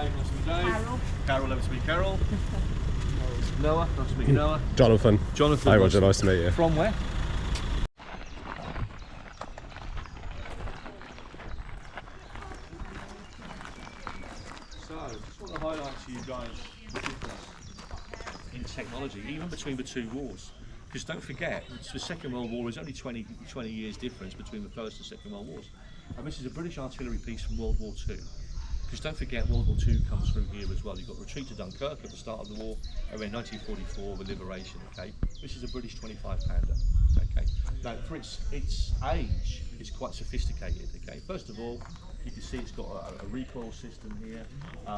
Dave, nice to meet Dave. Carol. Carol, nice to meet Carol. Noah, nice to meet you, Noah. Jonathan. Jonathan. Hi Roger, nice to meet you. From where? So, just want to highlight to you guys the difference in technology, even between the two wars. Because don't forget, the Second World War is only 20 years difference between the First and Second World Wars. And this is a British artillery piece from World War II. Because don't forget, World War II comes through here as well. You've got retreat to Dunkirk at the start of the war, and then 1944, the liberation, okay? This is a British 25 pounder, okay? Now, for its age, it's quite sophisticated, okay? First of all, you can see it's got a recoil system here.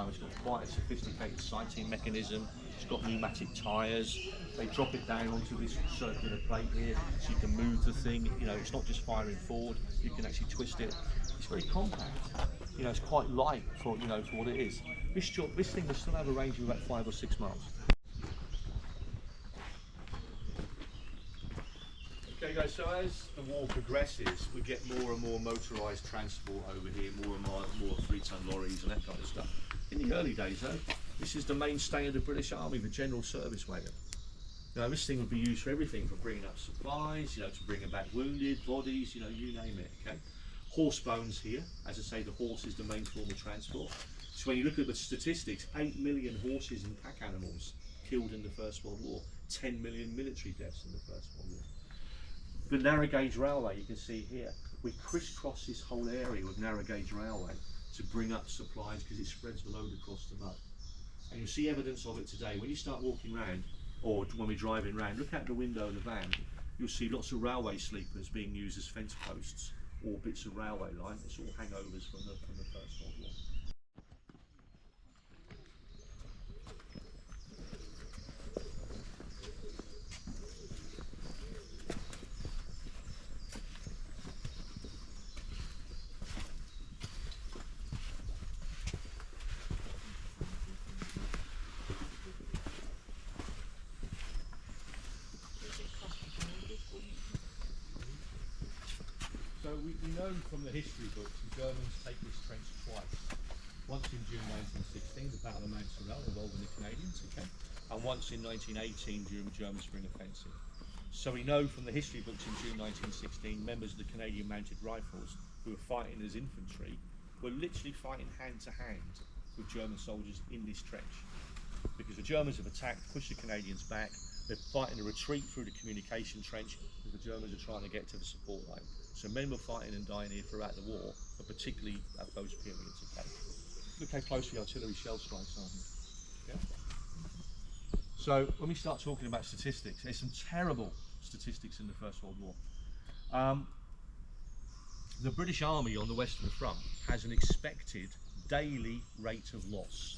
It's got quite a sophisticated sighting mechanism. It's got pneumatic tyres. They drop it down onto this circular plate here, so you can move the thing. You know, it's not just firing forward. You can actually twist it. It's very compact. You know, it's quite light for for what it is. This thing will still have a range of about 5 or 6 miles. Okay guys, so as the war progresses, we get more and more motorised transport over here, more and more 3-ton lorries and that kind of stuff. In the early days though, this is the mainstay of the British Army, the general service wagon. Now this thing would be used for everything, from bringing up supplies, to bringing back wounded, bodies, you name it, okay? Horse bones here, as I say, the horse is the main form of transport. So when you look at the statistics, 8 million horses and pack animals killed in the First World War, 10 million military deaths in the First World War. The narrow gauge railway you can see here, we crisscross this whole area with narrow gauge railway to bring up supplies because it spreads the load across the mud. And you'll see evidence of it today. When you start walking around, or when we're driving around, look out the window of the van, you'll see lots of railway sleepers being used as fence posts or bits of railway line. It's all hangovers from the First World War. So we know from the history books the Germans take this trench twice. Once in June 1916, the Battle of Mount Sorel involving the Canadians, okay? And once in 1918 during the German Spring Offensive. So we know from the history books in June 1916, members of the Canadian Mounted Rifles who were fighting as infantry were literally fighting hand to hand with German soldiers in this trench. Because the Germans have attacked, pushed the Canadians back, they're fighting a retreat through the communication trench because the Germans are trying to get to the support line. So men were fighting and dying here throughout the war, but particularly at those periods, okay? Look how close the artillery shell strikes are here. Yeah? So when we start talking about statistics, there's some terrible statistics in the First World War. The British Army on the Western Front has an expected daily rate of loss.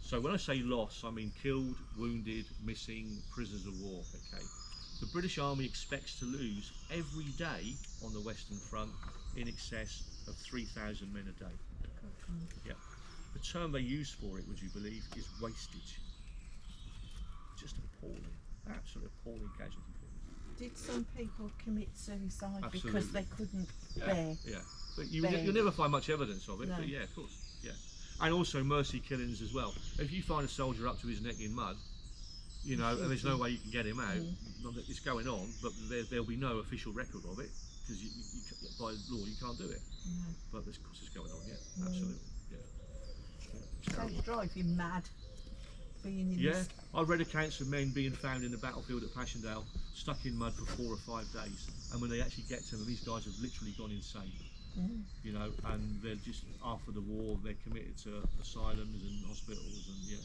So when I say loss, I mean killed, wounded, missing, prisoners of war, okay? The British Army expects to lose every day on the Western Front in excess of 3,000 men a day. Yeah. The term they use for it, would you believe, is wastage. Just appalling, absolutely appalling casualty figures. Did some people commit suicide Absolutely. because they couldn't bear? Yeah, but you'll never find much evidence of it, No. but yeah, of course, yeah. And also mercy killings as well. If you find a soldier up to his neck in mud, and there's no way you can get him out, it's going on, but there'll be no official record of it, because by law you can't do it. But of course it's going on, yeah, absolutely, yeah. So it drive you mad being in Yeah, this. I've read accounts of men being found in the battlefield at Passchendaele, stuck in mud for 4 or 5 days, and when they actually get to them, these guys have literally gone insane. And they're just, after the war, they're committed to asylums and hospitals, and yeah.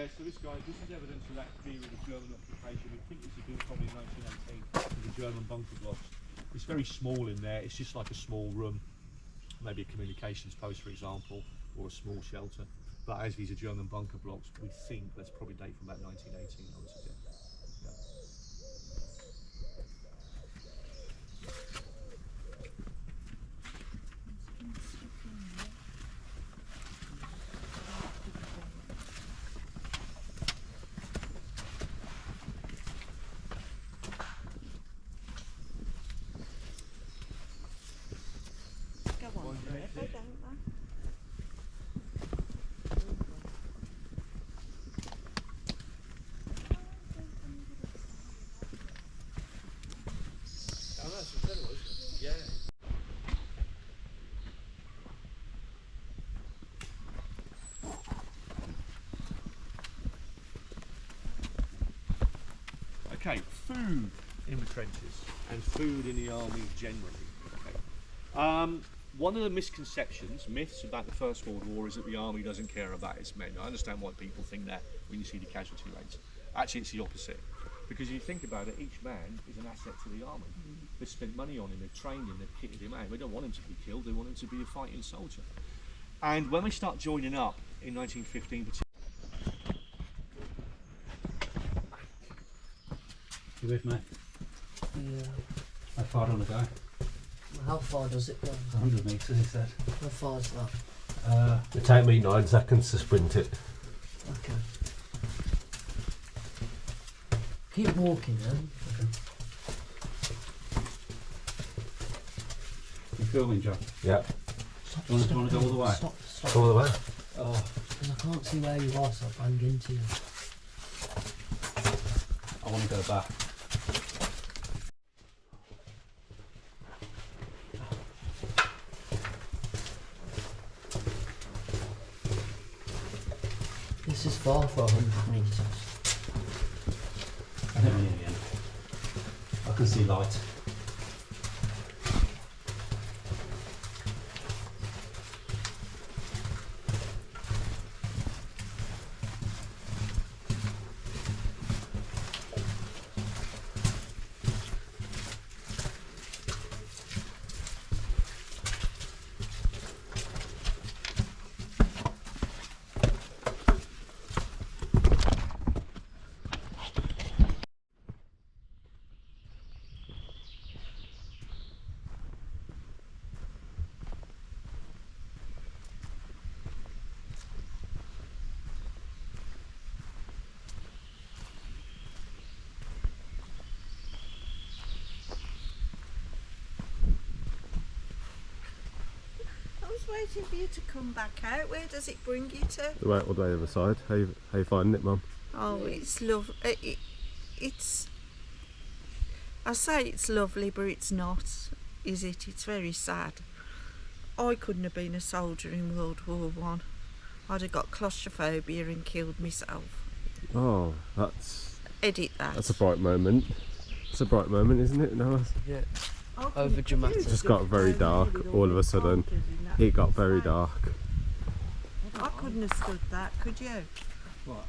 Yeah, so this is evidence of that period of German occupation. We think this was built probably in 1918 with the German bunker blocks. It's very small in there, it's just like a small room, maybe a communications post for example, or a small shelter. But as these are German bunker blocks, we think that's probably date from about 1918 onwards again. Yeah. Go on forever, don't they? Oh, that's incredible, isn't it? Yeah. Okay, food in the trenches and food in the army generally. Okay. One of the myths about the First World War is that the army doesn't care about its men. I understand why people think that when you see the casualty rates. Actually, it's the opposite. Because if you think about it, each man is an asset to the army. They've spent money on him, they've trained him, they've kitted him out. They don't want him to be killed, they want him to be a fighting soldier. And when they start joining up in 1915, You with me? Yeah. How far do you want to go? How far does it go? 100 metres, he said. How far is that? It take me 9 seconds to sprint it. Okay. Keep walking then. Okay. You filming, John? Yeah. Stop, Do you want to go all the way? Stop. All the way. Oh, Because I can't see where you are, so I'll bang into you. I want to go back. This is far for 100 metres. I think we're near the end. I can see light. I was waiting for you to come back out. Where does it bring you to? The way all the way other side. How you finding it, Mum? Oh, it's lovely. It's. I say it's lovely, but it's not, is it? It's very sad. I couldn't have been a soldier in World War One. I'd have got claustrophobia and killed myself. Oh, that's Edit that. a bright moment. It's a bright moment, isn't it? No, Yeah. I couldn't- over dramatic. it just got very dark all of a sudden. It got very dark. I couldn't have stood that, could you? What?